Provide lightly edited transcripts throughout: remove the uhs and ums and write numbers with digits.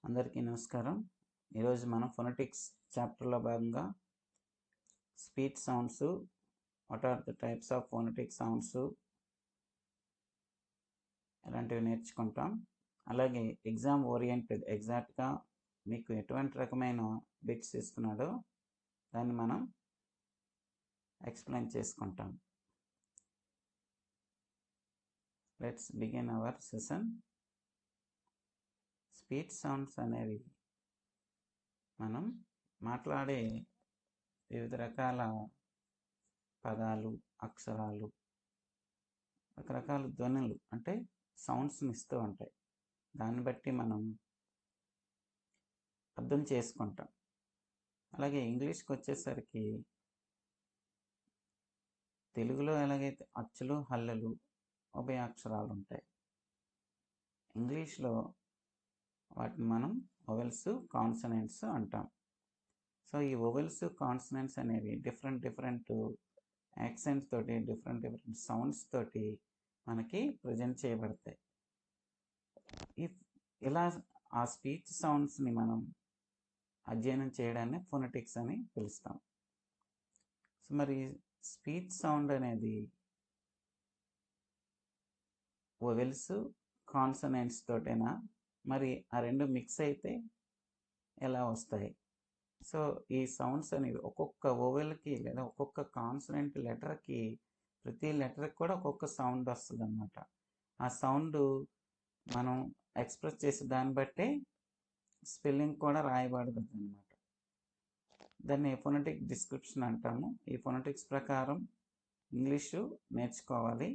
అందరికీ నమస్కారం. ఈరోజు మనం ఫొనెటిక్స్ చాప్టర్లో భాగంగా speech sounds, what are the types of phonetic sounds ఇలాంటివి నేర్చుకుంటాం. అలాగే ఎగ్జామ్ ఓరియంటెడ్, ఎగ్జాక్ట్గా మీకు ఎటువంటి రకమైన బిట్స్ ఇస్తున్నాడో దాన్ని మనం ఎక్స్ప్లెయిన్ చేసుకుంటాం. Let's begin our session. Speech sounds అనేవి మనం మాట్లాడే వివిధ రకాల పదాలు, అక్షరాలు, రకరకాల ధ్వనులు అంటే సౌండ్స్ని ఇస్తూ ఉంటాయి. దాన్ని బట్టి మనం అర్థం చేసుకుంటాం. అలాగే ఇంగ్లీష్కి వచ్చేసరికి తెలుగులో ఎలాగైతే అచ్చులు, హల్లులు, ఉభయాక్షరాలు ఉంటాయి, ఇంగ్లీష్లో వాటిని మనం వొవెల్స్, కాన్సనెంట్స్ అంటాం. సో ఈ వొవెల్స్, కాన్సనెంట్స్ అనేవి డిఫరెంట్ యాక్సెంట్స్ తోటి, డిఫరెంట్ సౌండ్స్ తోటి మనకి ప్రజెంట్ చేయబడతాయి. ఇలా ఆ స్పీచ్ సౌండ్స్ని మనం అధ్యయనం చేయడాన్ని ఫొనెటిక్స్ అని పిలుస్తాం. సో మరి స్పీచ్ సౌండ్ అనేది వొవెల్స్, కాన్సనెంట్స్ తోటేనా, మరి ఆ రెండు మిక్స్ అయితే ఎలా వస్తాయి? సో ఈ సౌండ్స్ అనేవి ఒక్కొక్క వొవెల్కి లేదా ఒక్కొక్క కాన్సనెంట్ లెటర్కి, ప్రతి లెటర్కి కూడా ఒక్కొక్క సౌండ్ వస్తుంది అన్నమాట. ఆ సౌండ్ మనం ఎక్స్ప్రెస్ చేసే దాన్ని బట్టే స్పెల్లింగ్ కూడా రాయబడుతుంది అన్నమాట. దాన్ని ఫొనెటిక్ డిస్క్రిప్షన్ అంటాము. ఈ ఫొనెటిక్స్ ప్రకారం ఇంగ్లీషు నేర్చుకోవాలి.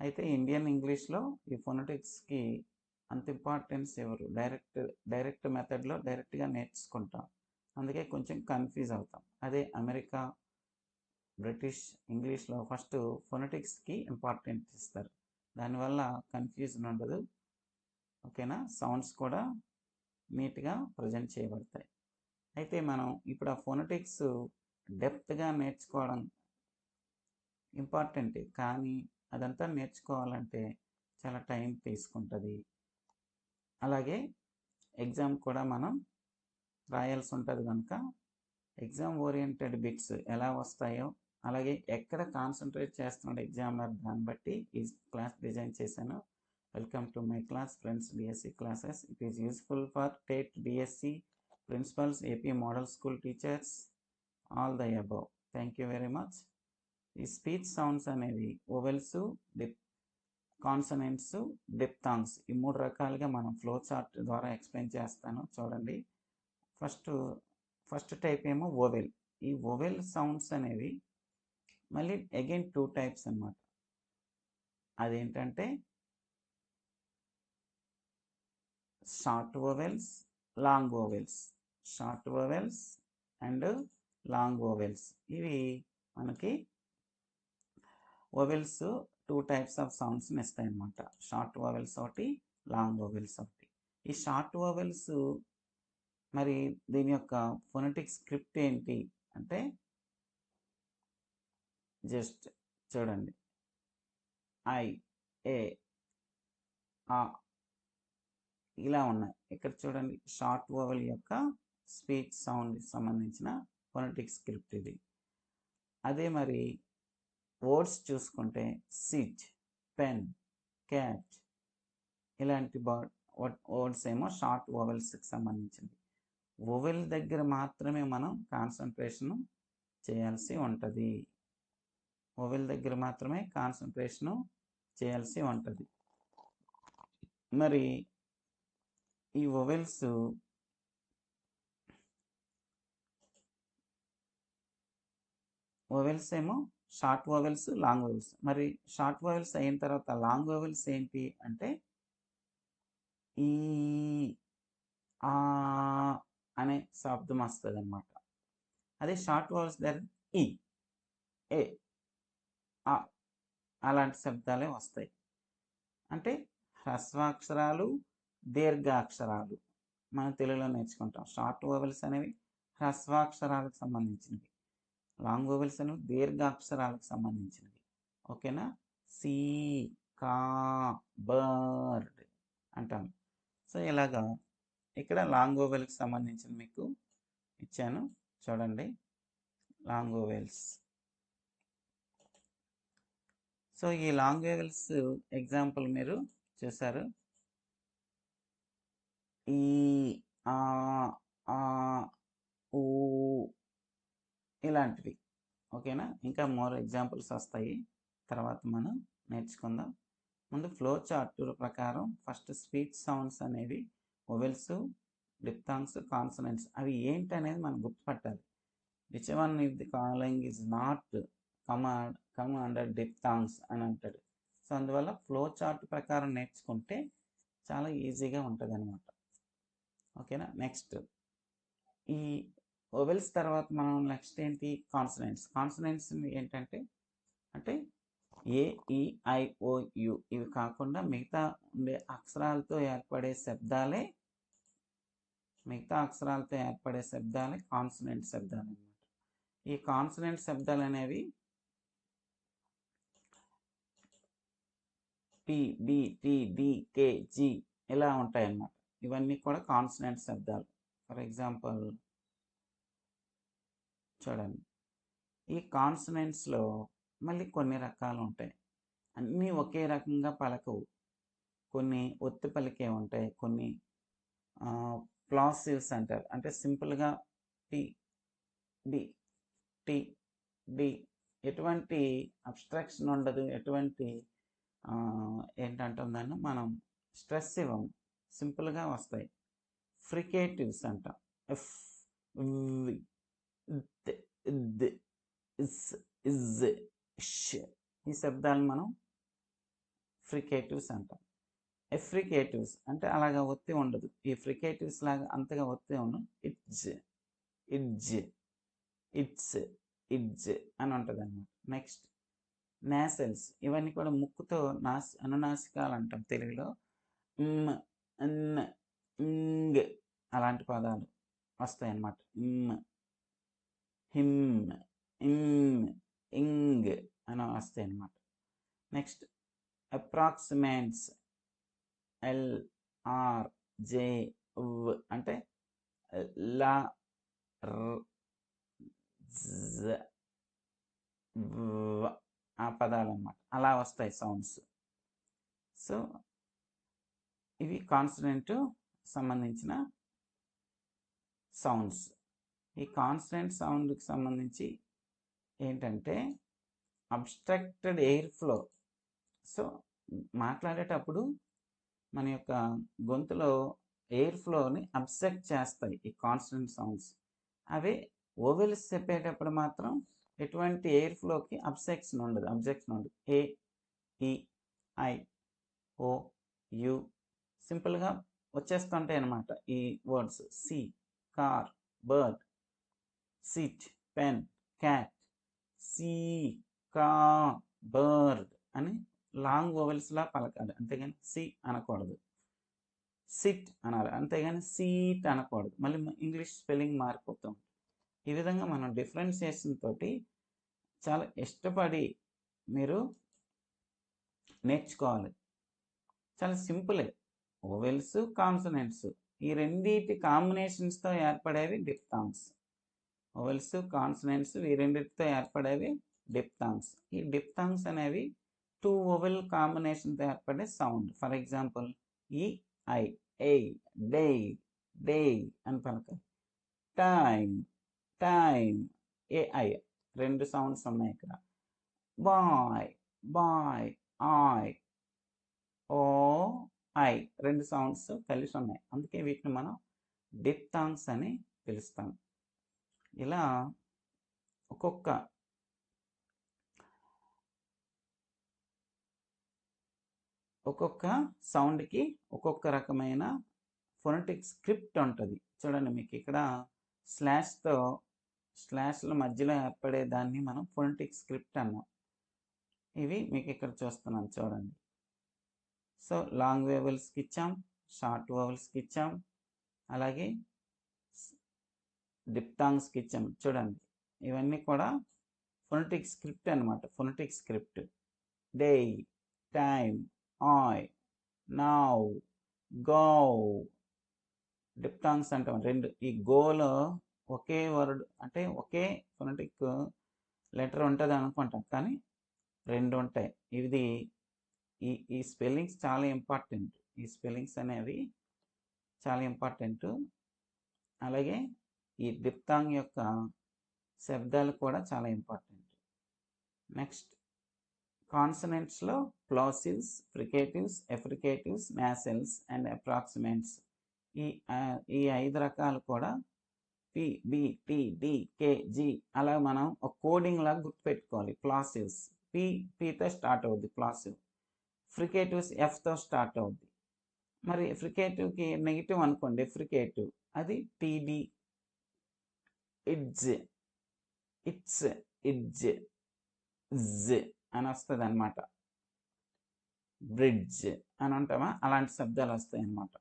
అయితే ఇండియన్ ఇంగ్లీష్లో ఈ ఫొనెటిక్స్కి అంత ఇంపార్టెన్స్ ఎవరు, డైరెక్ట్ మెథడ్లో డైరెక్ట్గా నేర్చుకుంటాం, అందుకే కొంచెం కన్ఫ్యూజ్ అవుతాం. అదే అమెరికా, బ్రిటిష్ ఇంగ్లీష్లో ఫస్ట్ ఫొనెటిక్స్కి ఇంపార్టెన్స్ ఇస్తారు. దానివల్ల కన్ఫ్యూజన్ ఉండదు. ఓకేనా? సౌండ్స్ కూడా నీట్గా ప్రజెంట్ చేయబడతాయి. అయితే మనం ఇప్పుడు ఆ ఫొనెటిక్స్ డెప్త్గా నేర్చుకోవడం ఇంపార్టెంట్, కానీ అదంతా నేర్చుకోవాలంటే చాలా టైం తీసుకుంటుంది. అలాగే ఎగ్జామ్ కూడా మనం రాయాల్సి ఉంటుంది కనుక ఎగ్జామ్ ఓరియంటెడ్ బిట్స్ ఎలా వస్తాయో, అలాగే ఎక్కడ కాన్సన్ట్రేట్ చేస్తున్నాడు ఎగ్జామినర్, దాన్ని బట్టి ఈ క్లాస్ డిజైన్ చేశాను. Welcome to my class friends, DSC classes. It is useful for TET, DSC, principals, AP model school teachers, all the above. Thank you very much. ఈ స్పీచ్ సౌండ్స్ అనేవి vowels, consonants, diphthongs, ఈ మూడు రకాలుగా మనం flow chart ద్వారా explain చేస్తాను. చూడండి. First type ఏమో వొవెల్. ఈ వొవెల్ సౌండ్స్ అనేవి మళ్ళీ అగైన్ 2 టైప్స్ అన్నమాట. అదేంటంటే short vowels, long vowels. Short vowels and long vowels, ఇవి మనకి వొవెల్స్ 2 టైప్స్ ఆఫ్ సౌండ్స్ని ఇస్తాయి అన్నమాట. షార్ట్ వొవెల్స్ ఒకటి, లాంగ్ వొవెల్స్ ఒకటి. ఈ షార్ట్ వొవెల్స్ మరి దీని యొక్క ఫొనెటిక్ స్క్రిప్ట్ ఏంటి అంటే, జస్ట్ చూడండి, ఐ, ఏ, ఆ, ఇలా ఉన్నాయి. ఇక్కడ చూడండి, షార్ట్ వొవెల్ యొక్క స్పీచ్ సౌండ్ సంబంధించిన ఫొనెటిక్ స్క్రిప్ట్ ఇది. అదే మరి వర్డ్స్ చూసుకుంటే సిట్, పెన్, క్యాట్, ఇలాంటి వర్డ్స్ ఏమో షార్ట్ వొవెల్స్కి సంబంధించింది. వొవెల్ దగ్గర మాత్రమే మనం కాన్సన్ట్రేషన్ చేయాల్సి ఉంటుంది. వొవెల్ దగ్గర మాత్రమే కాన్సన్ట్రేషన్ చేయాల్సి ఉంటుంది. మరి ఈ వొవెల్స్ ఏమో షార్ట్ వొవెల్స్, లాంగ్ వొవెల్స్. మరి షార్ట్ వొవెల్స్ అయిన తర్వాత లాంగ్ వొవెల్స్ ఏంటి అంటే ఈ, ఆ అనే శబ్దం వస్తుంది అన్నమాట. అదే షార్ట్ వొవెల్స్ దగ్గర ఈ, ఏ, ఆ అలాంటి శబ్దాలే వస్తాయి. అంటే హ్రస్వాక్షరాలు, దీర్ఘాక్షరాలు మనం తెలుగులో నేర్చుకుంటాం. షార్ట్ వొవెల్స్ అనేవి హ్రస్వాక్షరాలకు సంబంధించినవి, లాంగ్ వొవెల్స్ అనేవి దీర్ఘాక్షరాలకు సంబంధించినవి. ఓకేనా? సి, కా, బర్డ్ అంటాం. సో ఇలాగా ఇక్కడ లాంగ్ ఓవెల్కి సంబంధించిన మీకు ఇచ్చాను చూడండి, లాంగ్ ఓవెల్స్. సో ఈ లాంగ్ ఓవెల్స్ ఎగ్జాంపుల్ మీరు చూసారు, ఈ ఆ ఆ ఊ ఇలాంటివి. ఓకేనా, ఇంకా మోర్ ఎగ్జాంపుల్స్ వస్తాయి తర్వాత మనం నేర్చుకుందాం. ముందు ఫ్లో చార్ట్ ప్రకారం ఫస్ట్ స్పీచ్ సౌండ్స్ అనేవి వొవెల్స్, డిప్థాంగ్స్, కాన్సనెంట్స్ అవి ఏంటి అనేది మనం గుర్తుపట్టాలి. Which one if the calling is not come under diphthongs అని అంటాడు. సో అందువల్ల ఫ్లో చార్ట్ ప్రకారం నేర్చుకుంటే చాలా ఈజీగా ఉంటుంది అనమాట. ఓకేనా, నెక్స్ట్ ఈ వొవెల్స్ తర్వాత మనం నెక్స్ట్ ఏంటి, కాన్సనెంట్స్. కాన్సనెంట్స్ ఏంటంటే అంటే ఏ, ఈ, ఐ, ఓ, యు ఇవి కాకుండా మిగతా ఉండే అక్షరాలతో ఏర్పడే శబ్దాలే కాన్సనెంట్ శబ్దాలు అన్నమాట. ఈ కాన్సనెంట్ శబ్దాలు అనేవి పి, బి, టి, డి, కే, జి ఇలా ఉంటాయి అన్నమాట. ఇవన్నీ కూడా కాన్సనెంట్ శబ్దాలు. ఫర్ ఎగ్జాంపుల్ చూడండి, ఈ కాన్సనెంట్స్లో మళ్ళీ కొన్ని రకాలు ఉంటాయి. అన్నీ ఒకే రకంగా పలకవు. కొన్ని ఒత్తి పలికే ఉంటాయి, కొన్ని ప్లాసివ్స్ అంటారు, అంటే సింపుల్గా టి, డి, టి, డి, ఎటువంటి అబ్స్ట్రాక్షన్ ఉండదు, ఎటువంటి ఏంటంటాం దాన్ని మనం స్ట్రెస్ ఇవ్వము, సింపుల్గా వస్తాయి. ఫ్రికేటివ్స్ అంటాం, ఎఫ్, వి, ద, ద, ఇస్, ఇజ్, ష్ ఈ శబ్దాలను మనం ఫ్రికేటివ్స్ అంటాం. ఎఫ్రికేటివ్స్ అంటే అలాగా ఒత్తి ఉండదు, ఈ ఫ్రికేటివ్స్ లాగా అంతగా ఒత్తి ఉండదు. ఇట్జ్, ఇడ్జ్, ఇట్స్, ఇడ్జ్ అని ఉంటుంది అన్నమాట. నెక్స్ట్ నాసెల్స్, ఇవన్నీ కూడా ముక్కుతో అనునాసికాలు అంటాం తెలుగులో. ఇంగ్ అలాంటి పదాలు వస్తాయి అన్నమాట. హిమ్, ఇమ్, ఇంగ్ అని వస్తాయి అన్నమాట. నెక్స్ట్ అప్రాక్సిమేట్స్, ఎల్, ఆర్, జే, వ్ అంటే లా, జ్, వ్ ఆ పదాలు అన్నమాట. అలా వస్తాయి సౌండ్స్. సో ఇవి కాన్సనెంట్ సంబంధించిన సౌండ్స్. ఈ కాన్సనెంట్ సౌండ్కి సంబంధించి ఏంటంటే అబ్స్ట్రక్టెడ్ ఎయిర్ ఫ్లో. సో మాట్లాడేటప్పుడు మన యొక్క గొంతులో ఎయిర్ ఫ్లోని అబ్స్ట్రక్ట్ చేస్తాయి ఈ కాన్సనెంట్ సౌండ్స్. అవి ఓవెల్స్ చెప్పేటప్పుడు మాత్రం ఎటువంటి ఎయిర్ ఫ్లోకి అబ్జెక్షన్ ఉండదు. ఏ, ఈ, ఐ, ఓ, యు సింపుల్గా వచ్చేస్తుంటాయి అన్నమాట ఈ words. See, car, bird, sit, pen, cat, see, car, bird అని లాంగ్ ఓవెల్స్లా పలకాలి, అంతేగాని సి అనకూడదు. సిట్ అనాలి, అంతేగాని సీట్ అనకూడదు. మళ్ళీ ఇంగ్లీష్ స్పెల్లింగ్ మారిపోతాం. ఈ విధంగా మనం డిఫరెన్షియేషన్ తోటి చాలా ఇష్టపడి మీరు నేర్చుకోవాలి. చాలా సింపులే, ఓవెల్స్, కాన్సనెంట్స్ ఈ రెండింటి కాంబినేషన్స్తో ఏర్పడేవి డిప్థాంగ్స్. ఓవెల్స్, కాన్సనెంట్స్ ఈ రెండింటితో ఏర్పడేవి డిప్థాంగ్స్. ఈ డిప్థాంగ్స్ అనేవి 2 ఓవెల్ కాంబినేషన్తో ఏర్పడే సౌండ్. ఫర్ ఎగ్జాంపుల్ ఈ, ఐ, ఏ, డే, డే అని పలకాలి. టైమ్, టైమ్, ఏ, ఐ 2 సౌండ్స్ ఉన్నాయి ఇక్కడ. బాయ్, బాయ్, ఐ, ఓ, ఐ 2 సౌండ్స్ కలిసి ఉన్నాయి, అందుకే వీటిని మనం డిప్థాంగ్స్ అని పిలుస్తాం. ఇలా ఒక్కొక్క సౌండ్కి ఒక్కొక్క రకమైన ఫొనెటిక్ స్క్రిప్ట్ ఉంటుంది. చూడండి, మీకు ఇక్కడ స్లాష్ల మధ్యలో ఏర్పడే దాన్ని మనం ఫొనెటిక్ స్క్రిప్ట్ అన్నాం. ఇవి మీకు ఇక్కడ చూస్తున్నాను చూడండి. సో లాంగ్ ఓవెల్స్కి ఇచ్చాం, షార్ట్ ఓవెల్స్కి ఇచ్చాం, అలాగే డిప్థాంగ్స్కి ఇచ్చాం. చూడండి, ఇవన్నీ కూడా ఫొనెటిక్ స్క్రిప్ట్ అనమాట. Phonetic script day, time, I, now, go, diphthongs అంటాం. రెండు ఈ గోలో ఒకే వర్డ్ అంటే ఒకే ఫొనెటిక్ లెటర్ ఉంటుంది అనుకుంటాం, కానీ రెండు ఉంటాయి. ఇది ఈ స్పెల్లింగ్స్ చాలా ఇంపార్టెంట్. ఈ స్పెల్లింగ్స్ అనేవి చాలా ఇంపార్టెంట్. అలాగే ఈ డిప్తాంగ్ యొక్క శబ్దాలు కూడా చాలా ఇంపార్టెంట్. నెక్స్ట్ కాన్సనెంట్స్లో ప్లాసివ్స్, ఫ్రికేటివ్స్, ఎఫ్రికేటివ్స్, నాసెల్స్ అండ్ అప్రాక్సిమెంట్స్ ఈ 5 రకాలు కూడా పి, బి, టి, డి, కే, జి అలా మనం ఒక కోడింగ్ లాగా గుర్తుపెట్టుకోవాలి. ప్లాసివ్స్ పితో స్టార్ట్ అవుద్ది ప్లాసివ్. ఫ్రికేటివ్స్ ఎఫ్తో స్టార్ట్ అవుద్ది. మరి ఫ్రికేటివ్కి నెగిటివ్ అనుకోండి, ఫ్రికేటివ్ అది టీడి, ఇడ్జ్, ఇట్స్, ఇడ్జ్, జ్ అని వస్తుంది అనమాట. బ్రిడ్జ్ అని అంటామా, అలాంటి శబ్దాలు వస్తాయి అన్నమాట.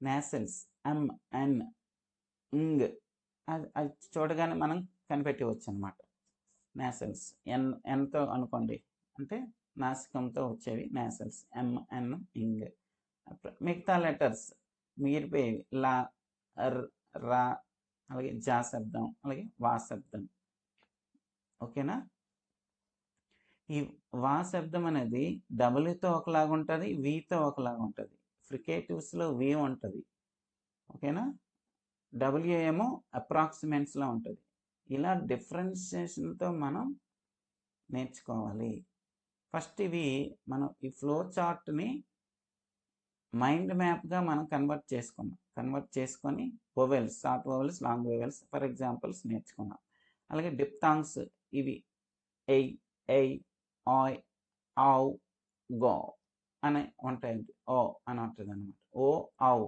నాసెల్స్ ఎమ్, ఎన్, ఇంగ్ అది చూడగానే మనం కనిపెట్టవచ్చు అనమాట. నాసెల్స్ ఎన్తో అనుకోండి, అంటే నాసికంతో వచ్చేవి నాసెల్స్, ఎమ్, ఎన్, ఇంగ్. మిగతా లెటర్స్ మిగిలిపోయేవి లా, రా, అలాగే జా శబ్దం, అలాగే వా శబ్దం. ఓకేనా. ఈ వా శబ్దం అనేది డబ్ల్యూతో ఒకలాగా ఉంటుంది, వీతో ఒకలాగా ఉంటుంది. ఫ్రికేటివ్స్లో వి ఉంటుంది. ఓకేనా. డబ్ల్యూ ఏమో అప్రాక్సిమెంట్స్లో ఉంటుంది. ఇలా డిఫరెన్షియేషన్తో మనం నేర్చుకోవాలి. ఫస్ట్ ఇవి మనం ఈ ఫ్లో చార్ట్ని మైండ్ మ్యాప్గా మనం కన్వర్ట్ చేసుకొని vowels, short vowels, long vowels for examples నేర్చుకున్నాం. అలాగే డిప్తాంగ్స్ ఇవి ఎయ్, ఎయ్, ఆయ్, ఆవ్, గో అని ఉంటాయండి. ఓ అని ఉంటుంది అనమాట. ఓ, ఆవ్,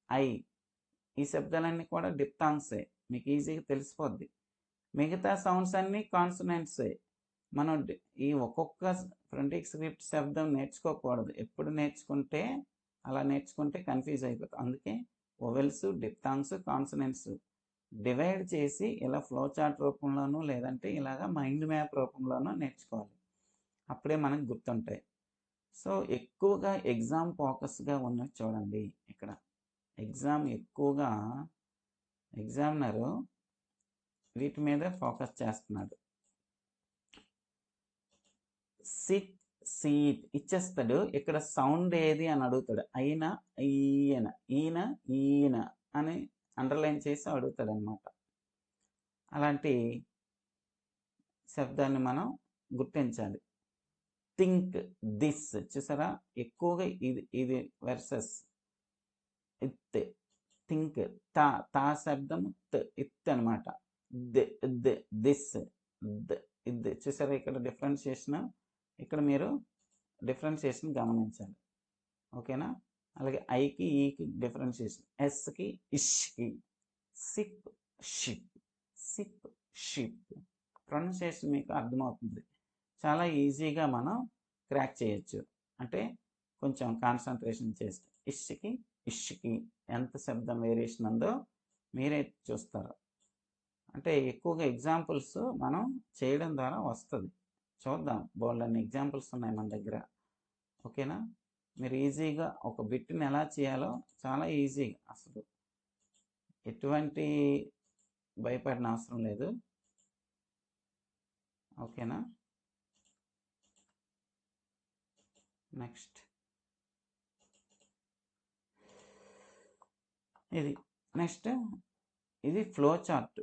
ఐ ఈ శబ్దాలన్నీ కూడా డిప్తాంగ్సే, మీకు ఈజీగా తెలిసిపోద్ది. మిగతా సౌండ్స్ అన్నీ కాన్సనెంట్సే. మనం ఈ ఒక్కొక్క ఫొనెటిక్ స్క్రిప్ట్ శబ్దం నేర్చుకోకూడదు. ఎప్పుడు నేర్చుకుంటే అలా నేర్చుకుంటే కన్ఫ్యూజ్ అయిపోతుంది. అందుకే వొవెల్స్, డిప్తాంగ్స్, కాన్సనెంట్స్ డివైడ్ చేసి ఇలా ఫ్లో చార్ట్ రూపంలోనూ లేదంటే ఇలాగా మైండ్ మ్యాప్ రూపంలోనూ నేర్చుకోవాలి. అప్పుడే మనకు గుర్తుంటాయి. సో ఎక్కువగా ఎగ్జామ్ ఫోకస్గా ఉన్నది చూడండి. ఇక్కడ ఎక్కువగా ఎగ్జామినరు వీటి మీద ఫోకస్ చేస్తున్నాడు. సిట్, సీట్ ఇచ్చేస్తాడు. ఇక్కడ సౌండ్ ఏది అని అడుగుతాడు. అయినా, ఈయన, ఈయన, ఈయన అని అండర్లైన్ చేసి అడుగుతాడు అనమాట. అలాంటి శబ్దాన్ని మనం గుర్తించాలి. థింక్, దిస్ చూసారా, ఎక్కువగా ఇది వర్సెస్ ఇత్. థింక్ తా శబ్దం ఇత్ అనమాట. దిస్, ఇది చూసారా ఇక్కడ డిఫరెన్షియేషన్. ఇక్కడ మీరు డిఫరెన్షియేషన్ గమనించాలి. ఓకేనా. అలాగే ఐకి, ఈకి డిఫరెన్షియేషన్. ఎస్కి, ఇష్కి. Sip, ship, sip, ship. Pronunciation మీకు అర్థమవుతుంది. చాలా ఈజీగా మనం క్రాక్ చేయొచ్చు. అంటే కొంచెం కాన్సన్ట్రేషన్ చేస్తే ఇష్కి, ఇష్కి ఎంత శబ్దం వేరియేషన్ ఉందో మీరే చూస్తారు. అంటే ఎక్కువగా ఎగ్జాంపుల్స్ మనం చేయడం ద్వారా వస్తుంది. చూద్దాం, బోల్డ్ అన్ని ఎగ్జాంపుల్స్ ఉన్నాయి మన దగ్గర. ఓకేనా. మీరు ఈజీగా ఒక బిట్ని ఎలా చేయాలో చాలా ఈజీగా, అసలు ఎటువంటి భయపడిన అవసరం లేదు. ఓకేనా. నెక్స్ట్ ఇది flow chart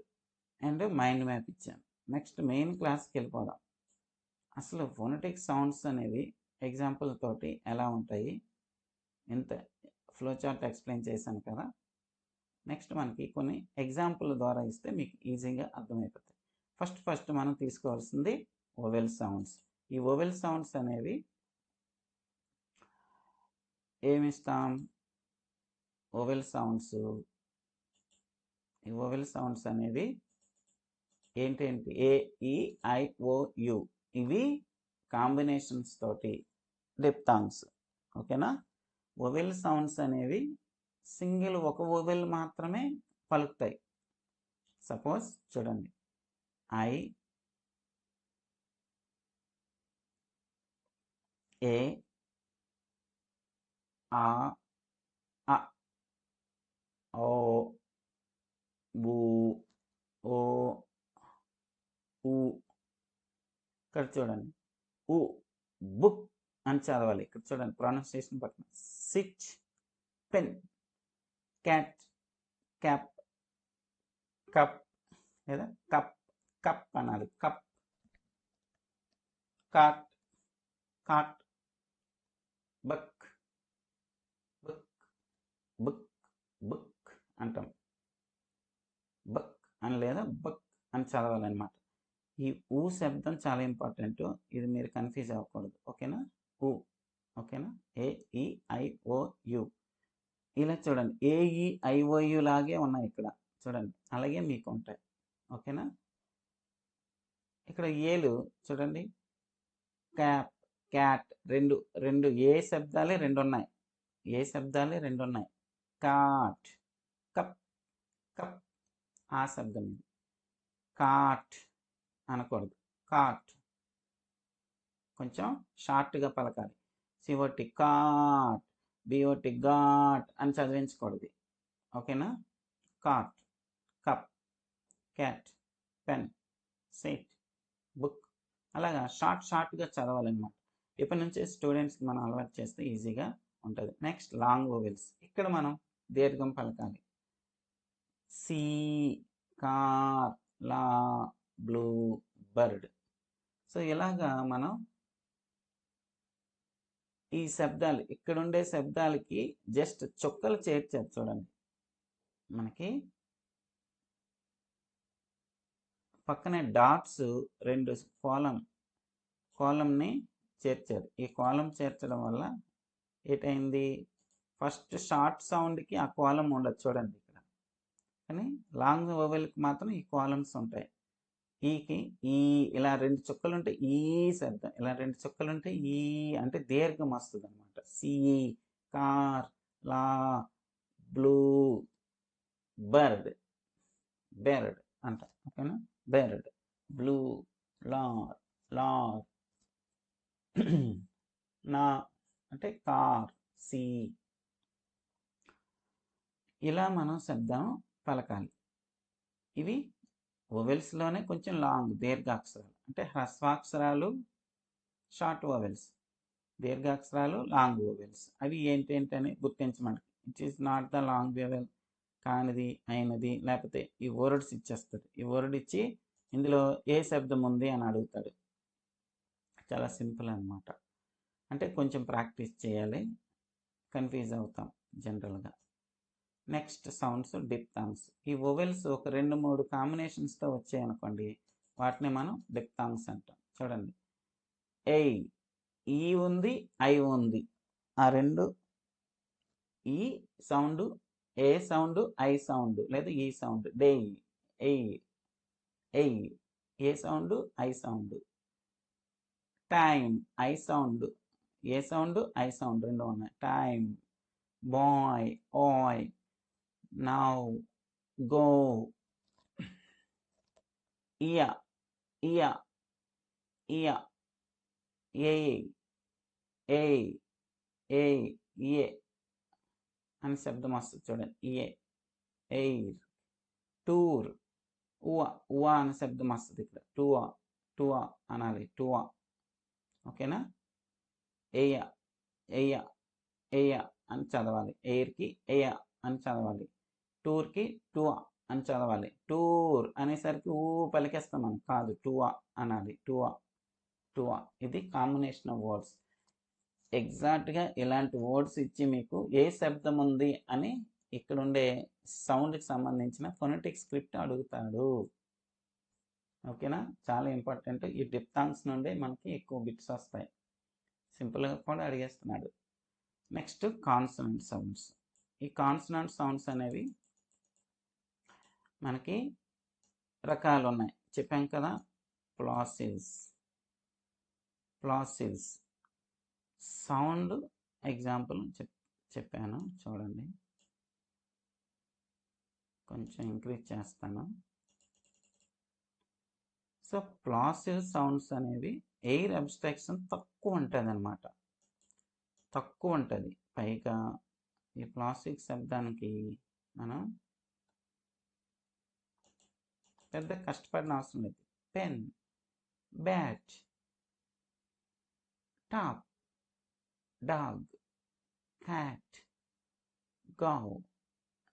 and mind map ఇచ్చాను. నెక్స్ట్ మెయిన్ క్లాస్కి వెళ్ళిపోదాం. అసలు ఫోనెటిక్ సౌండ్స్ అనేవి ఎగ్జాంపుల్ తోటి ఎలా ఉంటాయి, ఇంత ఫ్లో చార్ట్ ఎక్స్ప్లెయిన్ చేశాను కదా. నెక్స్ట్ మనకి కొన్ని ఎగ్జాంపుల్ ద్వారా ఇస్తే మీకు ఈజీగా అర్థమైపోతాయి. ఫస్ట్ మనం తీసుకోవాల్సింది వొవెల్ సౌండ్స్. ఈ వొవెల్ సౌండ్స్ అనేవి ఏమిస్తాం, వొవెల్ సౌండ్స్. ఈ వొవెల్ సౌండ్స్ అనేవి ఏంటేంటి, ఏ, ఈ, ఐ, ఓ, యు ఇవి కాంబినేషన్స్ తోటి డిప్తాంగ్స్. ఓకేనా. వొవెల్ సౌండ్స్ అనేవి సింగిల్ ఒక వొవెల్ మాత్రమే పలుకుతాయి. సపోజ్ చూడండి, ఐ, ఏ, ఆ, ఓ, బూ, ఓ, ఊ. ఇక్కడ చూడండి, ఊ, బుక్ అని చదవాలి. ఇక్కడ చూడండి ప్రొనౌన్సియేషన్ పక్కన. సిచ్, పెన్, క్యాట్, క్యాప్, కప్ లేదా కప్, కప్ అనాలి. కప్, కాట్, కాట్, బక్, బుక్, బుక్, బుక్ అంటాం. బక్ అని లేదా బక్ అని చదవాలన్నమాట. ఈ ఊ శబ్దం చాలా ఇంపార్టెంట్. ఇది మీరు కన్ఫ్యూజ్ అవ్వకూడదు. ఓకేనా? ఊ. ఓకేనా? AEIOU. ఇలా చూడండి, AEIOU లాగే ఉన్నాయి ఇక్కడ చూడండి, అలాగే మీకు ఉంటాయి. ఓకేనా? ఇక్కడ ఏలు చూడండి, క్యాప్, క్యాట్, రెండు రెండు ఏ శబ్దాలే రెండు ఉన్నాయి. ఏ శబ్దాలే రెండు ఉన్నాయి. కాట్, కప్, కప్ ఆ శబ్దం ఇది. కాట్ అనకూడదు, కాట్. కొంచెం షార్ట్గా పలకాలి. సిఓటి కాట్, బిఓటి గాట్ అని చదివించకూడదు. ఓకేనా? Cot, cup, cat, pen, set, book. అలాగా షార్ట్గా చదవాలన్నమాట. ఇప్పటి నుంచి స్టూడెంట్స్కి మనం అలవాటు చేస్తే ఈజీగా ఉంటుంది. Next long vowels. ఇక్కడ మనం దీర్ఘం పలకాలి. సి, కార్, లా, బ్లూ, బర్డ్. సో ఇలాగా మనం ఈ శబ్దాలు, ఇక్కడుండే శబ్దాలకి జస్ట్ చుక్కలు చేర్చారు చూడండి. మనకి పక్కనే డాట్స్ రెండు కాలంని చేర్చారు. ఈ కాలం చేర్చడం వల్ల ఏటైంది, ఫస్ట్ షార్ట్ సౌండ్కి ఆ కాలం ఉండదు చూడండి ఇక్కడ, కానీ లాంగ్ వోవెల్కి మాత్రం ఈ కాలమ్స్ ఉంటాయి. ఈకి ఈ ఇలా రెండు చుక్కలు ఉంటే ఈ శబ్దం, ఇలా రెండు చుక్కలు ఉంటే ఈ అంటే దీర్ఘం వస్తుంది అనమాట. సి, కార్, లా, బ్లూ, బర్డ్, బెర్డ్ అంట. ఓకేనా? బెర్డ్, బ్లూ, లార్, లార్, నా అంటే కార్, సి. ఇలా మనం శబ్దం పలకాలి. ఇవి వోవెల్స్లోనే కొంచెం లాంగ్ దీర్ఘాక్షరాలు, అంటే హ్రస్వాక్షరాలు షార్ట్ వోవెల్స్, దీర్ఘాక్షరాలు లాంగ్ వోవెల్స్. అవి ఏంటని గుర్తించమంట. It is not the long vowel, కానిది, అయినది, లేకపోతే ఈ వర్డ్స్ ఇచ్చేస్తాడు. ఈ వర్డ్ ఇచ్చి ఇందులో ఏ శబ్దం ఉంది అని అడుగుతాడు. చాలా సింపుల్ అనమాట. అంటే కొంచెం ప్రాక్టీస్ చేయాలి, కన్ఫ్యూజ్ అవుతాం జనరల్గా. Next sounds diphthongs. ఈ వోవెల్స్ ఒక 2-3 కాంబినేషన్స్తో వచ్చాయనుకోండి, వాటిని మనం డిప్థాంగ్స్ అంటాం. చూడండి, ఏ, ఈ ఉంది, ఐ ఉంది. ఆ రెండు, ఈ sound, A sound, I sound లేదా ఈ sound. Day, A, A sound, I sound. Time, I sound, A sound, I sound రెండు ఉన్నాయి. టైమ్, బాయ్, ఓయ్, నౌ, గో. ఇయా, ఇయా, ఇయా, ఏ, ఏ, ఏ, ఏ అని శబ్దం వస్తుంది చూడండి. ఏ, ఎయిర్. టూర్, ఉవా, ఉవా అనే శబ్దం వస్తుంది ఇక్కడ. టూవా, టూవా అనాలి, టూవా. ఓకేనా? ఏయ, ఏయ, ఏయ అని చదవాలి. ఎయిర్కి ఏయ అని చదవాలి. టూర్కి టూవా అని చదవాలి. టూర్ అనేసరికి ఊ పలికేస్తాం మనం, కాదు, టూవా అనాలి. టూవా, టూవా. ఇది కాంబినేషన్ ఆఫ్ వర్డ్స్. ఎగ్జాక్ట్గా ఇలాంటి వర్డ్స్ ఇచ్చి మీకు ఏ శబ్దం ఉంది అని ఇక్కడ ఉండే సౌండ్కి సంబంధించిన ఫొనెటిక్ స్క్రిప్ట్ అడుగుతాడు. ఓకేనా? చాలా ఇంపార్టెంట్. ఈ డిప్థాంగ్స్ నుండి మనకి ఎక్కువ బిట్స్ వస్తాయి. సింపుల్గా కూడా అడిగేస్తున్నాడు. Next consonant sounds. ఈ కాన్సనెంట్ సౌండ్స్ అనేవి మనకి రకాలు ఉన్నాయి, చెప్పాం కదా. ప్లాసివ్స్, ప్లాసివ్స్ సౌండ్ ఎగ్జాంపుల్ చెప్పాను చూడండి. కొంచెం ఇంక్రీజ్ చేస్తాను. సో ప్లాసివ్ సౌండ్స్ అనేవి ఎయిర్ అబ్స్ట్రాక్షన్ తక్కువ ఉంటుంది అనమాట, తక్కువ ఉంటుంది. పైగా ఈ ప్లాస్టిక్ శబ్దానికి మనం పెద్ద కష్టపడిన అవసరం లేదు. Pen, bat, top, dog, cat, గావ్,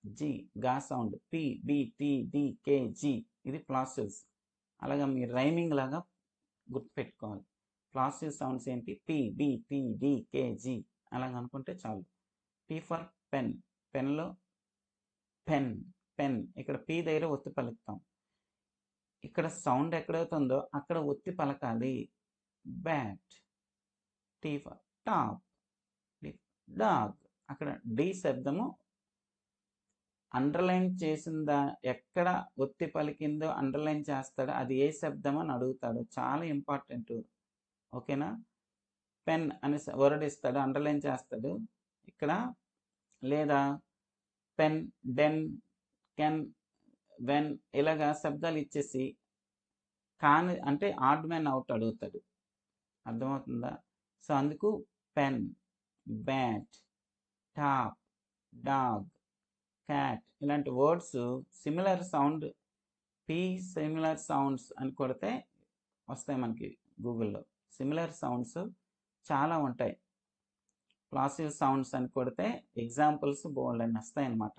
జీ గా sound, P, B, T, D, K, G ఇది ప్లాసివ్స్. అలాగా మీరు రైమింగ్ లాగా గుర్తుపెట్టుకోవాలి. ప్లాసివ్ సౌండ్స్ ఏంటి? P, B, T, D, K, G అలాగ అనుకుంటే చాలు. పి ఫర్ పెన్, పెన్లో పెన్, పెన్ ఇక్కడ పి దగ్గర ఒత్తి పలుకుతాం. ఇక్కడ సౌండ్ ఎక్కడవుతుందో అక్కడ ఒత్తి పలకాలి. Bat, T for top, dog అక్కడ డి శబ్దము అండర్లైన్ చేసిందా, ఎక్కడ ఒత్తి పలికిందో అండర్లైన్ చేస్తాడో అది ఏ శబ్దం అని అడుగుతాడు. చాలా ఇంపార్టెంట్. ఓకేనా? పెన్ అని వర్డ్ ఇస్తాడు, అండర్లైన్ చేస్తాడు ఇక్కడ. లేదా పెన్, డెన్, కెన్, వెన్ ఇలాగా శబ్దాలు ఇచ్చేసి కాని అంటే ఆడ్ మ్యాన్ అవుట్ అడుగుతాడు. అర్థమవుతుందా? సో అందుకు pen, bat, top, dog, cat ఇలాంటి words similar sound, P similar sounds అని కొడితే వస్తాయి మనకి గూగుల్లో. సిమిలర్ సౌండ్స్ చాలా ఉంటాయి. ప్లాసివ్ సౌండ్స్ అని కొడితే ఎగ్జాంపుల్స్ బోల్డ్ అని వస్తాయి అన్నమాట.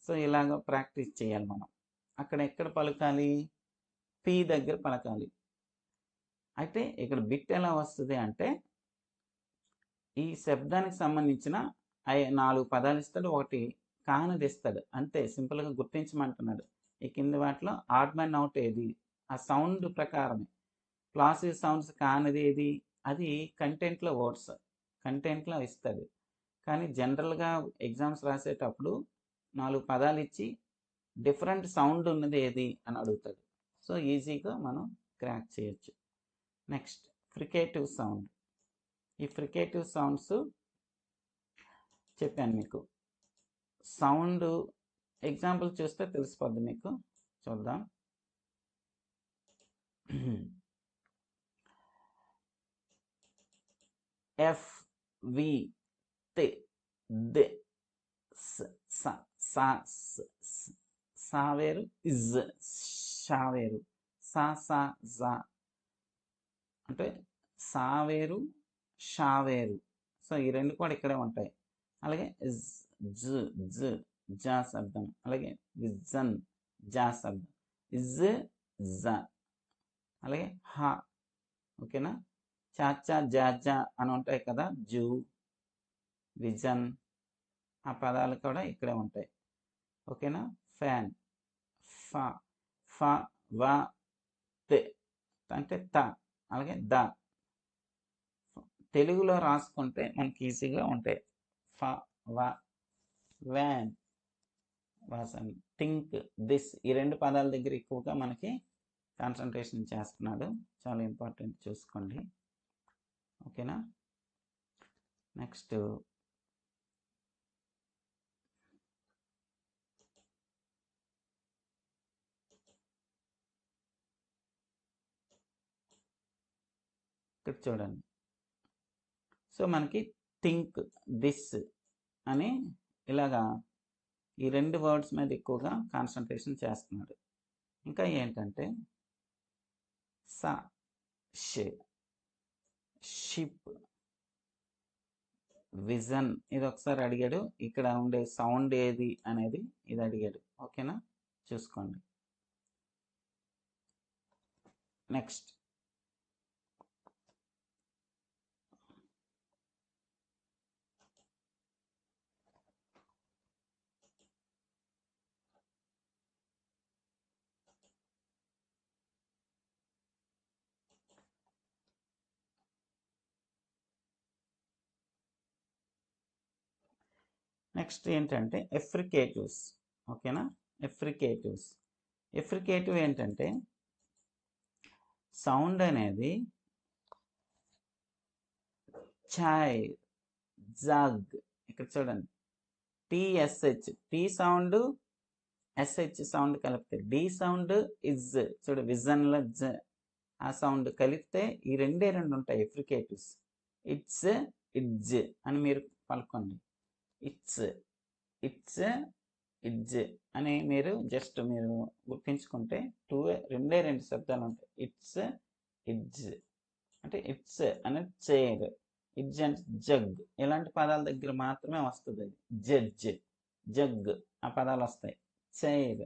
సో ఇలాగ ప్రాక్టీస్ చేయాలి మనం. అక్కడ ఎక్కడ పలకాలి? పి దగ్గర పలకాలి. అయితే ఇక్కడ బిట్ ఎలా వస్తుంది అంటే ఈ శబ్దానికి సంబంధించిన 4 పదాలు ఇస్తాడు, ఒకటి కానిది ఇస్తాడు, అంతే. సింపుల్గా గుర్తించమంటున్నాడు. ఈ కింది వాటిలో ఆడ్ మ్యాన్ అవుట్ ఏది, ఆ సౌండ్ ప్రకారమే. ప్లాసివ్ సౌండ్స్ కానిది ఏది, అది కంటెంట్లో వర్డ్స్ కంటెంట్లో ఇస్తాడు. కానీ జనరల్గా ఎగ్జామ్స్ రాసేటప్పుడు 4 పదాలు ఇచ్చి డిఫరెంట్ సౌండ్ ఉన్నది ఏది అని అడుగుతాడు. సో ఈజీగా మనం క్రాక్ చేయొచ్చు. Next fricative sound. ఈ ఫ్రికేటివ్ సౌండ్స్ చెప్పాను మీకు. సౌండ్ ఎగ్జాంపుల్ చూస్తే తెలిసిపోద్ది మీకు. చూద్దాం. ఎఫ్, వి, తే, దే, సా వేరు, ఇజ్, షా వేరు, సా, జా అంటే సా వేరు, షా వేరు. సో ఈ రెండు కూడా ఇక్కడే ఉంటాయి. అలాగే జ, జా శబ్దం. అలాగే విజన్, జా శబ్దం. ఇజ్, జ. అలాగే హా. ఓకేనా? చాచా, జాజా అని ఉంటాయి కదా, జూ, విజన్ ఆ పదాలు కూడా ఇక్కడే ఉంటాయి. ఓకేనా? ఫ్యాన్, ఫా, ఫా, వా, తే అంటే త. అలాగే ద. తెలుగులో రాసుకుంటే మనకి ఈజీగా ఉంటాయి. ఫ, వ, వ్యాన్, వాసన్, థింక్, దిస్ ఈ రెండు పదాల దగ్గర ఎక్కువగా మనకి కాన్సన్ట్రేషన్ చేస్తున్నాడు. చాలా ఇంపార్టెంట్, చూసుకోండి. ఓకేనా? నెక్స్ట్ ఇక్కడ చూడండి. సో మనకి థింక్, దిస్ అని ఇలాగా ఈ రెండు వర్డ్స్ మీద ఎక్కువగా కాన్సన్ట్రేషన్ చేస్తున్నాడు. ఇంకా ఏంటంటే సా, షిప్, విజన్ ఇది ఒకసారి అడిగాడు. ఇక్కడ ఉండే సౌండ్ ఏది అనేది ఇది అడిగాడు. ఓకేనా? చూసుకోండి. నెక్స్ట్ ఏంటంటే ఎఫ్రికేటివ్స్. ఓకేనా? ఎఫ్రికేటివ్ ఏంటంటే సౌండ్ అనేది చాయ్, జగ్. ఇక్కడ చూడండి, TSH, T sound SH sound కలిపితే డి సౌండ్, ఇజ్. చూడు విజన్లో జ ఆ సౌండ్ కలిపితే ఈ రెండే ఉంటాయి ఎఫ్రికేటివ్స్. ఇట్స్, ఇడ్జ్ అని మీరు పలుకోండి. ఇట్స్, ఇడ్జ్ అని మీరు జస్ట్ మీరు గుర్తించుకుంటే రెండే రెండు శబ్దాలు ఉంటాయి. ఇట్స్, ఇడ్జ్. అంటే ఇట్స్ అనేది చైర్, ఇడ్జ్ అంటే జగ్. ఇలాంటి పదాల దగ్గర మాత్రమే వస్తుంది అది. జడ్జ్, జగ్ ఆ పదాలు వస్తాయి. చైర్,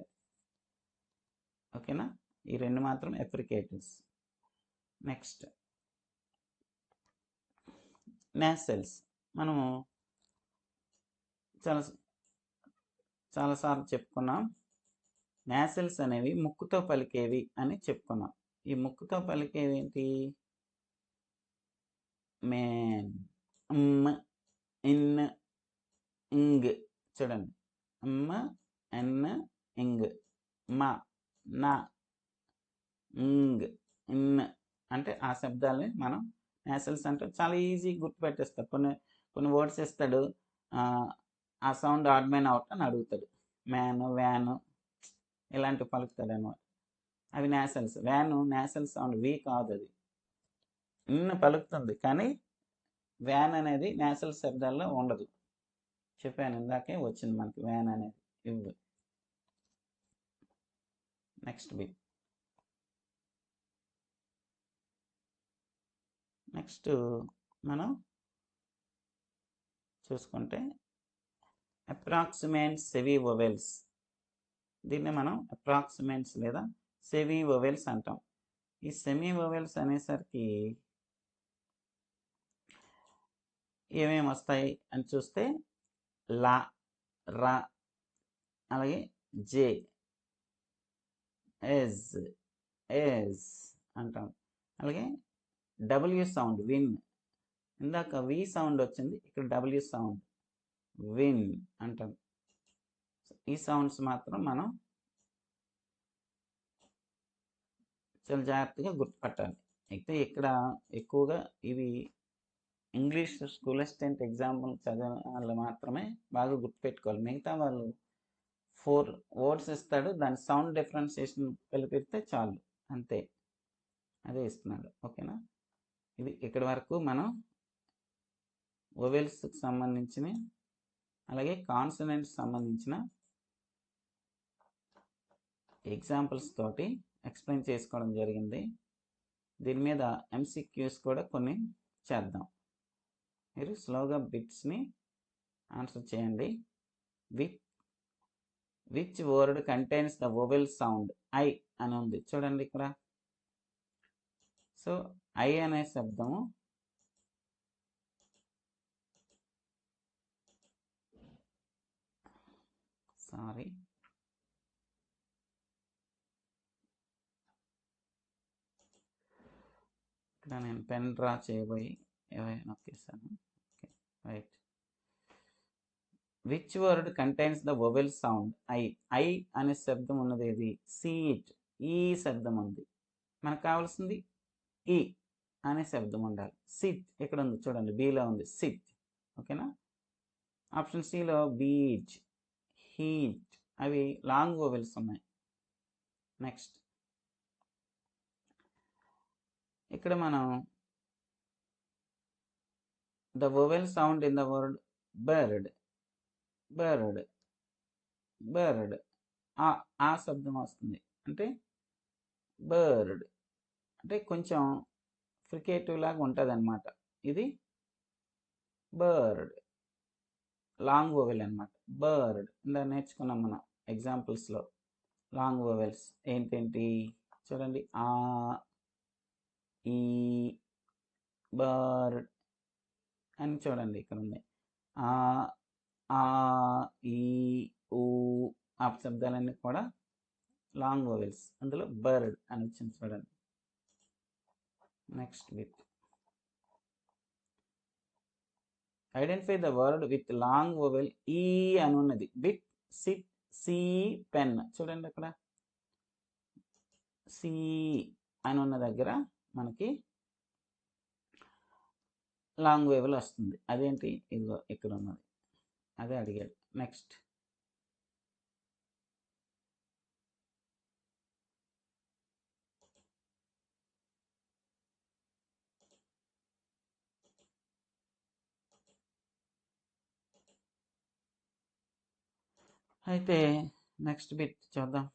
ఓకేనా? ఈ రెండు మాత్రం ఎప్రికేటివ్స్. నెక్స్ట్ నాసల్స్. మనము చాలాసార్లు చెప్పుకున్నాం. నాసల్స్ అనేవి ముక్కుతో పలికేవి అని చెప్పుకున్నాం. ఈ ముక్కుతో పలికేవి ఏంటి? మేన్, ఇన్, ఇంగ్. చూడండి, ఎన్, ఇంగ్, మా, నా, ఇంగ్, ఇన్ అంటే ఆ శబ్దాలని మనం నాసల్స్ అంటే చాలా ఈజీ గుర్తుపెట్టేస్తారు. కొన్ని వర్డ్స్ ఇస్తాడు, ఆ సౌండ్ ఆడ్ మ్యాన్ అవుట్ అని అడుగుతాడు. మ్యాన్, వ్యాన్ ఇలాంటివి పలుకుతాడు అనమాట. అవి నాసల్స్. వ్యాన్ నాసల్ సౌండ్, వి కాదు అది. ఇన్ పలుకుతుంది కానీ వ్యాన్ అనేది నాసల్ శబ్దాల్లో ఉండదు. చెప్పాను ఇందాకే, వచ్చింది మనకి వ్యాన్ అనేది. ఇవి నెక్స్ట్ బి. నెక్స్ట్ మనం చూసుకుంటే అప్రాక్సిమేట్ సెమీ వొవెల్స్. దీన్ని మనం అప్రాక్సిమేట్స్ లేదా సెమీ వొవెల్స్ అంటాం. ఈ సెమీ వొవెల్స్ అనేసరికి ఏమేమి వస్తాయి అని చూస్తే లా, రా, అలాగే జే, ఎజ్, ఎజ్ అంటాం. అలాగే డబ్ల్యూ సౌండ్, విన్. ఇందాక వి సౌండ్ వచ్చింది, ఇక్కడ డబ్ల్యూ సౌండ్, విన్ అంటాం. ఈ సౌండ్స్ మాత్రం మనం చాలా జాగ్రత్తగా గుర్తుపట్టాలి. అయితే ఇక్కడ ఎక్కువగా ఇవి ఇంగ్లీష్ స్కూల్ అసిస్టెంట్ ఎగ్జాంపుల్ చదివిన వాళ్ళు మాత్రమే బాగా గుర్తుపెట్టుకోవాలి. మిగతా వాళ్ళు 4 వర్డ్స్ ఇస్తాడు, దాని సౌండ్ డిఫరెన్షియేషన్ కలిపితే చాలు, అంతే. అదే ఇస్తున్నాడు, ఓకేనా? ఇది ఇక్కడి వరకు మనం వొవెల్స్కి సంబంధించిన అలాగే కాన్సనెంట్స్ సంబంధించిన ఎగ్జాంపుల్స్ తోటి ఎక్స్ప్లెయిన్ చేసుకోవడం జరిగింది. దీని మీద ఎంసీక్యూస్ కూడా కొన్ని చేద్దాం. మీరు స్లోగా బిట్స్ని ఆన్సర్ చేయండి. Which word contains the vowel sound I అని ఉంది చూడండి ఇక్కడ. సో ఐ అనే శబ్దము ఇక్కడ నేను పెన్ డ్రా చేయబోయి నొక్కేసాను. Okay, right. Which word contains the vowel sound I. I అనే శబ్దం ఉన్నది ఏది? సీట్, ఈ శబ్దం ఉంది. మనకు కావాల్సింది ఈ అనే శబ్దం ఉండాలి. సిట్ ఇక్కడ ఉంది చూడండి, బిలో ఉంది సిట్, ఓకేనా? ఆప్షన్ సిలో బీచ్, హీట్ అవి లాంగ్ వొవెల్స్ ఉన్నాయి. నెక్స్ట్ ఇక్కడ మనం the vowel sound in the word bird, bird, bird ఆ శబ్దం వస్తుంది. అంటే బర్డ్ అంటే కొంచెం ఫ్రికేటివ్ లాగా ఉంటుంది అనమాట. ఇది బర్డ్ లాంగ్ వొవెల్ అనమాట. బర్డ్ ఇందా నేర్చుకున్నాం మనం ఎగ్జాంపుల్స్లో. లాంగ్ వొవెల్స్ ఏంటేంటి చూడండి, ఆ, ఈ, బర్డ్ అని చూడండి ఇక్కడ ఉంది. ఆ, ఈ, ఊ ఆ శబ్దాలన్నీ కూడా లాంగ్ వొవెల్స్. అందులో బర్డ్ అని వచ్చింది చూడండి. Next bit. Identify the word with long vowel ఈ అని ఉన్నది. Bit, sit, see, pen. చూడండి అక్కడ సి అని ఉన్న దగ్గర మనకి లాంగ్ వొవెల్ వస్తుంది. అదేంటి? ఇదిగో ఇక్కడ ఉన్నది, అదే అడిగాడు. నెక్స్ట్ అయితే నెక్స్ట్ బిట్ చూద్దాం.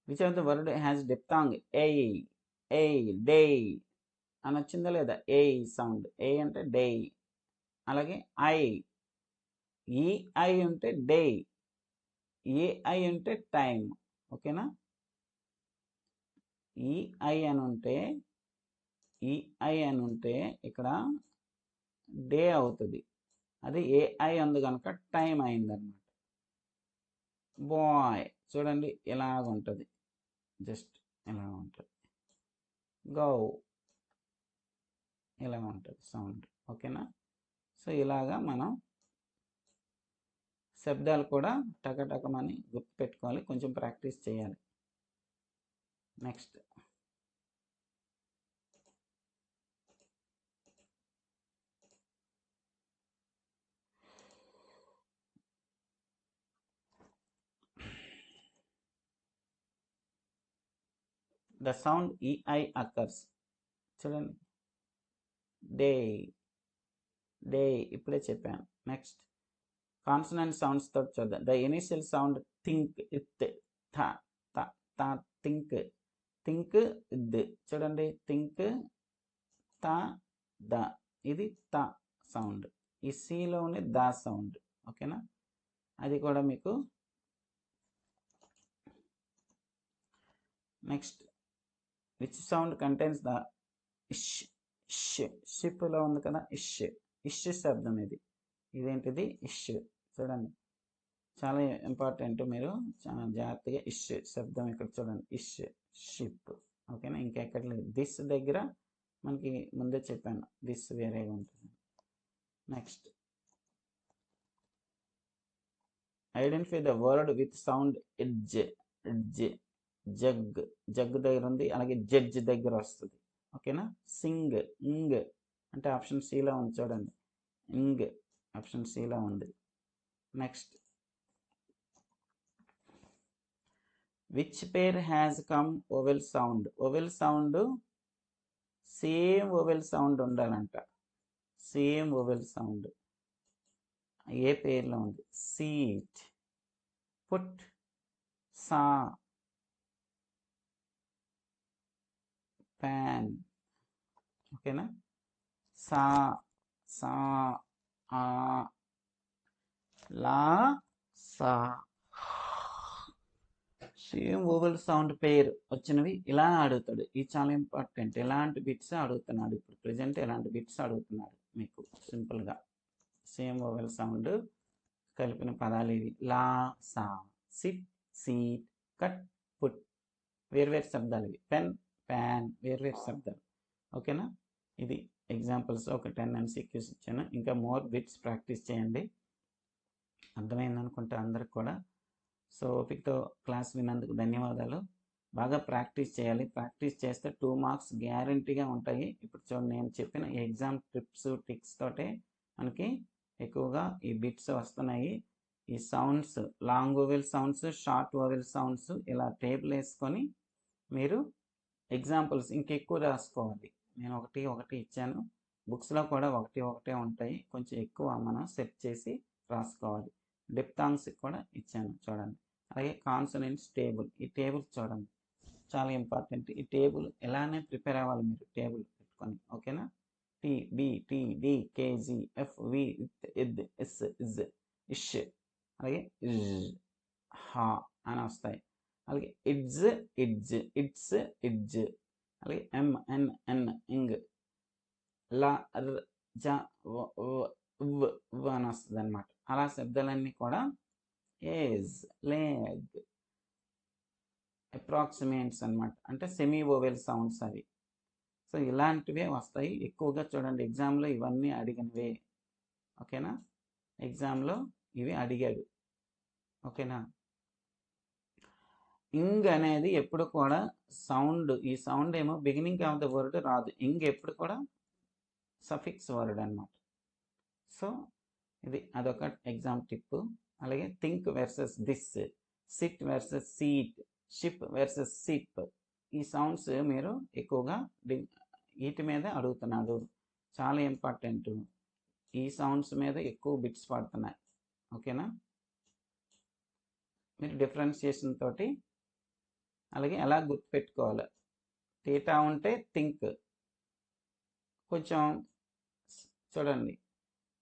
Which of the word has diphthong A A day అని వచ్చిందా లేదా? ఏ సౌండ్, ఏ అంటే డే. అలాగే ఐ, ఈ ఐ ఉంటే డే, ఏ ఐ ఉంటే టైం. ఓకేనా? ఈ ఐ అని ఉంటే, ఈ ఐ అని ఉంటే ఇక్కడ డే అవుతుంది. అది ఏఐ ఉంది కనుక టైం అయిందన్నమాట. బాయ్ చూడండి ఇలాగ ఉంటుంది, జస్ట్ ఇలా ఉంటుంది. గో ఇలా ఉంటుంది సౌండ్. ఓకేనా? సో ఇలాగా మనం శబ్దాలు కూడా టకటకమని గుర్తుపెట్టుకోవాలి, కొంచెం ప్రాక్టీస్ చేయాలి. Next the sound EI occurs. చూడండి డే, డే ఇప్పుడే చెప్పాను. నెక్స్ట్ కాన్సనెంట్ సౌండ్స్ తోటి చూద్దాం. ద ఇనిషియల్ సౌండ్ థింక్ ఇత్, థ త త థింక్, థింక్ ఇద్. చూడండి థింక్ త ద, ఇది త సౌండ్. ఈ సిలోనే ద సౌండ్. ఓకేనా? అది కూడా మీకు. Next which sound contains the ఇష్, షిప్లో ఉంది కదా ఇష్, ఇష్ శబ్దం ఇది. ఇదేంటిది? ఇష్. చూడండి చాలా ఇంపార్టెంట్, మీరు చాలా జాగ్రత్తగా ఇష్ శబ్దం ఇక్కడ చూడండి, ఇష్ షిప్. ఓకేనా? ఇంకెక్కడ లేదు. దిస్ దగ్గర మనకి ముందే చెప్పాను, దిస్ వేరేగా ఉంటుంది. Next identify the word with sound edge. Edge, jug, jug దగ్గర ఉంది, అలాగే జడ్జ్ దగ్గర వస్తుంది. ఓకేనా? సింగ్, ఇంగ్ అంటే ఆప్షన్ సిలో ఉంది చూడండి, ఇంగ్ ఆప్షన్ సిలో ఉంది. Next which pair has come vowel sound. Vowel sound same vowel sound ఉండాలంట, సేమ్ ఓవెల్ సౌండ్. ఏ పేర్లో ఉంది? సీట్, పుట్, సా, ప్యాన్. ఓకేనా? సా, సా, ఆ, లా, సా. సేమ్ ఓవెల్ సౌండ్ పేరు వచ్చినవి ఇలా అడుగుతాడు. ఇది చాలా ఇంపార్టెంట్. ఎలాంటి బిట్స్ అడుగుతున్నాడు ఇప్పుడు ప్రజెంట్, ఎలాంటి బిట్స్ అడుగుతున్నాడు మీకు సింపుల్గా. సేమ్ ఓవెల్ సౌండ్ కలిపిన పదాలు ఇవి. లా, సా, సిట్, సీట్, కట్, పుట్ వేర్వేరు శబ్దాలు ఇవి. పెన్, ప్యాన్ వేర్వేరు శబ్దాలు. ఓకేనా? ఇది ఎగ్జాంపుల్స్ ఒక 10 MCQs ఇచ్చాను. ఇంకా మోర్ బిట్స్ ప్రాక్టీస్ చేయండి. అర్థమైంది అనుకుంటే అందరికి కూడా. సో ఓపికతో క్లాస్ విన్నందుకు ధన్యవాదాలు. బాగా ప్రాక్టీస్ చేయాలి. ప్రాక్టీస్ చేస్తే 2 మార్క్స్ గ్యారంటీగా ఉంటాయి. ఇప్పుడు చూడండి నేను చెప్పిన ఎగ్జామ్ ట్రిప్స్ ట్రిక్స్ తోటే మనకి ఎక్కువగా ఈ బిట్స్ వస్తున్నాయి. ఈ sounds, long vowel sounds, short vowel sounds ఇలా టేబుల్ వేసుకొని మీరు ఎగ్జాంపుల్స్ ఇంకెక్కువ రాసుకోవాలి. నేను ఒకటి ఒకటి ఇచ్చాను, బుక్స్లో కూడా ఒకటి ఒకటే ఉంటాయి. కొంచెం ఎక్కువ మనం సెట్ చేసి రాసుకోవాలి. డిప్థాంగ్స్ కూడా ఇచ్చాను చూడండి. అలాగే కాన్సనెంట్స్ టేబుల్, ఈ టేబుల్ చూడండి చాలా ఇంపార్టెంట్. ఈ టేబుల్ ఎలానే ప్రిపేర్ అవ్వాలి మీరు టేబుల్ పెట్టుకొని. ఓకేనా? టి, బి, టి, డి, కే, జి, ఎఫ్, వి, ఇద్, ఎస్, ఇజ్, ఇష్, అలాగే ఇజ్, హా అని వస్తాయి. అలాగే ఇడ్జ్, ఇడ్జ్, ఇట్స్, ఇడ్జ్, అలాగే ఎం, ఎన్, ఎన్, ఇంగ్, లా, ర్, జ, వ్ అని వస్తుంది అనమాట. అలా శబ్దాలన్నీ కూడా ఏజ్, లేగ్, అప్రాక్సిమేట్స్ అనమాట, అంటే సెమీ ఓవెల్ సౌండ్స్ అవి. సో ఇలాంటివే వస్తాయి ఎక్కువగా. చూడండి ఎగ్జామ్లో ఇవన్నీ అడిగినవే. ఓకేనా? ఎగ్జామ్లో ఇవి అడిగాడు. ఓకేనా? ఇంగ్ అనేది ఎప్పుడు కూడా సౌండ్, ఈ సౌండ్ ఏమో బిగినింగ్ ఆఫ్ ద వర్డ్ రాదు. ఇంగ్ ఎప్పుడు కూడా సఫిక్స్ వర్డ్ అనమాట. సో ఇది అదొక ఎగ్జామ్ టిప్. అలాగే think versus this, SIT versus seat, ship versus SIP. ఈ సౌండ్స్ మీరు ఎక్కువగా వీటి మీద అడుగుతున్నాడు. చాలా ఇంపార్టెంట్. ఈ సౌండ్స్ మీద ఎక్కువ బిట్స్ పడుతున్నాయి. ఓకేనా? మీరు డిఫరెన్షియేషన్ తోటి అలాగే ఎలా గుర్తుపెట్టుకోవాలి. థీటా ఉంటే థింక్. కొంచెం చూడండి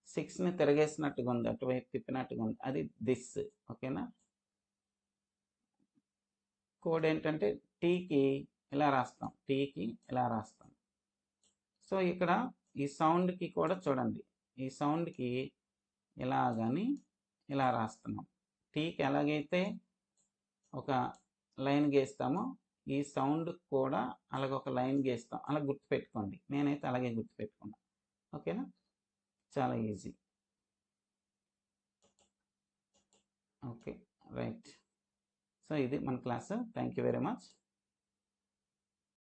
6ని తిరగేసినట్టుగా ఉంది, అటువైపు తిప్పినట్టుగా ఉంది, అది దిస్. ఓకేనా? కోడ్ ఏంటంటే టీకి ఇలా రాస్తాం, టీకి ఇలా రాస్తాం. సో ఇక్కడ ఈ సౌండ్కి కూడా చూడండి, ఈ సౌండ్కి ఇలా కానీ ఇలా రాస్తున్నాం. టీకి ఎలాగైతే ఒక లైన్ గీస్తామో ఈ సౌండ్ కూడా అలాగ ఒక లైన్ గీస్తాం. అలా గుర్తుపెట్టుకోండి. నేనైతే అలాగే గుర్తుపెట్టుకున్నాను. ఓకేనా? చాలా ఈజీ. Okay, right. సో ఇది మన class. Thank you very much.